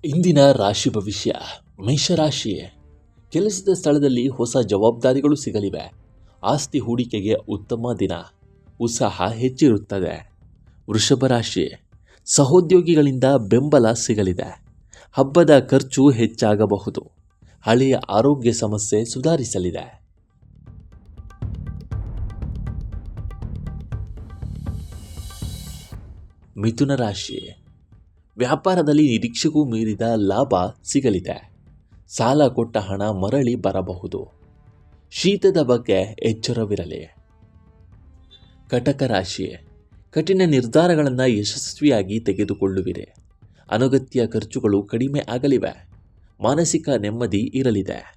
ಇಂದಿನ ರಾಶಿ ಭವಿಷ್ಯ. ಮೇಷರಾಶಿ. ಕೆಲಸದ ಸ್ಥಳದಲ್ಲಿ ಹೊಸ ಜವಾಬ್ದಾರಿಗಳು ಸಿಗಲಿವೆ. ಆಸ್ತಿ ಹೂಡಿಕೆಗೆ ಉತ್ತಮ ದಿನ. ಉತ್ಸಾಹ ಹೆಚ್ಚಿರುತ್ತದೆ. ವೃಷಭ ರಾಶಿ. ಸಹೋದ್ಯೋಗಿಗಳಿಂದ ಬೆಂಬಲ ಸಿಗಲಿದೆ. ಹಬ್ಬದ ಖರ್ಚು ಹೆಚ್ಚಾಗಬಹುದು. ಹಳೆಯ ಆರೋಗ್ಯ ಸಮಸ್ಯೆ ಸುಧಾರಿಸಲಿದೆ. ಮಿಥುನ ರಾಶಿ. ವ್ಯಾಪಾರದಲ್ಲಿ ನಿರೀಕ್ಷೆಗೂ ಮೀರಿದ ಲಾಭ ಸಿಗಲಿದೆ. ಸಾಲ ಕೊಟ್ಟ ಹಣ ಮರಳಿ ಬರಬಹುದು. ಶೀತದ ಬಗ್ಗೆ ಎಚ್ಚರವಿರಲಿ. ಕಟಕ ರಾಶಿ. ಕಠಿಣ ನಿರ್ಧಾರಗಳನ್ನು ಯಶಸ್ವಿಯಾಗಿ ತೆಗೆದುಕೊಳ್ಳುವಿರಿ. ಅನಗತ್ಯ ಖರ್ಚುಗಳು ಕಡಿಮೆ ಆಗಲಿವೆ. ಮಾನಸಿಕ ನೆಮ್ಮದಿ ಇರಲಿದೆ.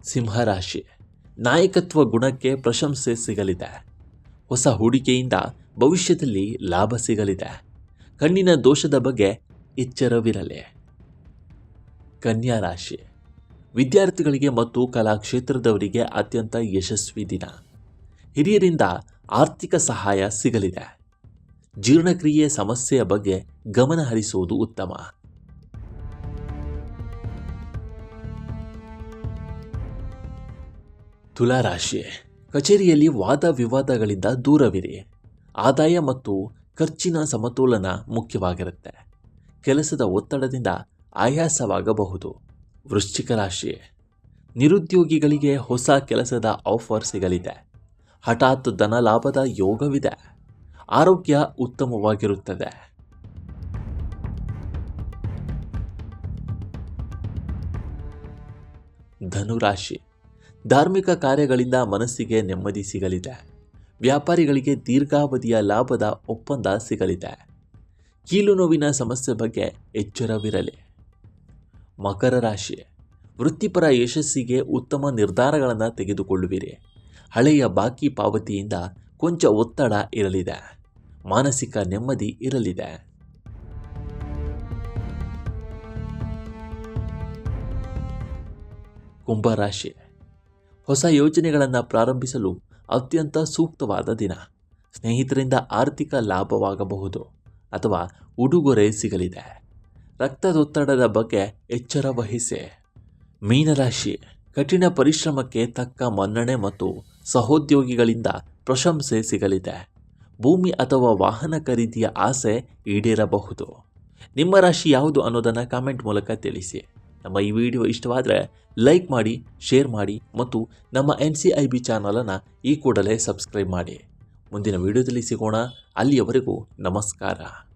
ಸಿಂಹರಾಶಿ. ನಾಯಕತ್ವ ಗುಣಕ್ಕೆ ಪ್ರಶಂಸೆ ಸಿಗಲಿದೆ. ಹೊಸ ಹೂಡಿಕೆಯಿಂದ ಭವಿಷ್ಯದಲ್ಲಿ ಲಾಭ ಸಿಗಲಿದೆ. ಕಣ್ಣಿನ ದೋಷದ ಬಗ್ಗೆ ಎಚ್ಚರವಿರಲಿ. ಕನ್ಯಾ ರಾಶಿ. ವಿದ್ಯಾರ್ಥಿಗಳಿಗೆ ಮತ್ತು ಕಲಾ ಕ್ಷೇತ್ರದವರಿಗೆ ಅತ್ಯಂತ ಯಶಸ್ವಿ ದಿನ. ಹಿರಿಯರಿಂದ ಆರ್ಥಿಕ ಸಹಾಯ ಸಿಗಲಿದೆ. ಜೀರ್ಣಕ್ರಿಯೆ ಸಮಸ್ಯೆಯ ಬಗ್ಗೆ ಗಮನ ಹರಿಸುವುದು ಉತ್ತಮ. ತುಲಾ ರಾಶಿ. ಕಚೇರಿಯಲ್ಲಿ ವಾದ ವಿವಾದಗಳಿಂದ ದೂರವಿರಿ. ಆದಾಯ ಮತ್ತು ಖರ್ಚಿನ ಸಮತೋಲನ ಮುಖ್ಯವಾಗಿರುತ್ತೆ. ಕೆಲಸದ ಒತ್ತಡದಿಂದ ಆಯಾಸವಾಗಬಹುದು. ವೃಶ್ಚಿಕ ರಾಶಿ. ನಿರುದ್ಯೋಗಿಗಳಿಗೆ ಹೊಸ ಕೆಲಸದ ಆಫರ್ ಸಿಗಲಿದೆ. ಹಠಾತ್ ಧನ ಲಾಭದ ಯೋಗವಿದೆ. ಆರೋಗ್ಯ ಉತ್ತಮವಾಗಿರುತ್ತದೆ. ಧನುರಾಶಿ. ಧಾರ್ಮಿಕ ಕಾರ್ಯಗಳಿಂದ ಮನಸ್ಸಿಗೆ ನೆಮ್ಮದಿ ಸಿಗಲಿದೆ. ವ್ಯಾಪಾರಿಗಳಿಗೆ ದೀರ್ಘಾವಧಿಯ ಲಾಭದ ಒಪ್ಪಂದ ಸಿಗಲಿದೆ. ಕೀಲು ನೋವಿನ ಸಮಸ್ಯೆ ಬಗ್ಗೆ ಎಚ್ಚರವಿರಲಿ. ಮಕರ ರಾಶಿ. ವೃತ್ತಿಪರ ಯಶಸ್ಸಿಗೆ ಉತ್ತಮ ನಿರ್ಧಾರಗಳನ್ನು ತೆಗೆದುಕೊಳ್ಳುವಿರಿ. ಹಳೆಯ ಬಾಕಿ ಪಾವತಿಯಿಂದ ಕೊಂಚ ಒತ್ತಡ ಇರಲಿದೆ. ಮಾನಸಿಕ ನೆಮ್ಮದಿ ಇರಲಿದೆ. ಕುಂಭರಾಶಿ. ಹೊಸ ಯೋಜನೆಗಳನ್ನು ಪ್ರಾರಂಭಿಸಲು ಅತ್ಯಂತ ಸೂಕ್ತವಾದ ದಿನ. ಸ್ನೇಹಿತರಿಂದ ಆರ್ಥಿಕ ಲಾಭವಾಗಬಹುದು ಅಥವಾ ಉಡುಗೊರೆ ಸಿಗಲಿದೆ. ರಕ್ತದೊತ್ತಡದ ಬಗ್ಗೆ ಎಚ್ಚರ ವಹಿಸಿ. ಮೀನರಾಶಿ. ಕಠಿಣ ಪರಿಶ್ರಮಕ್ಕೆ ತಕ್ಕ ಮನ್ನಣೆ ಮತ್ತು ಸಹೋದ್ಯೋಗಿಗಳಿಂದ ಪ್ರಶಂಸೆ ಸಿಗಲಿದೆ. ಭೂಮಿ ಅಥವಾ ವಾಹನ ಖರೀದಿಯ ಆಸೆ ಈಡೇರಬಹುದು. ನಿಮ್ಮ ರಾಶಿ ಯಾವುದು ಅನ್ನೋದನ್ನು ಕಾಮೆಂಟ್ ಮೂಲಕ ತಿಳಿಸಿ. ನಮ್ಮ ಈ ವಿಡಿಯೋ ಇಷ್ಟವಾದರೆ ಲೈಕ್ ಮಾಡಿ, ಶೇರ್ ಮಾಡಿ ಮತ್ತು ನಮ್ಮ NCIB ಚಾನಲನ್ನು ಈ ಕೂಡಲೇ ಸಬ್ಸ್ಕ್ರೈಬ್ ಮಾಡಿ. ಮುಂದಿನ ವಿಡಿಯೋದಲ್ಲಿ ಸಿಗೋಣ. ಅಲ್ಲಿಯವರೆಗೂ ನಮಸ್ಕಾರ.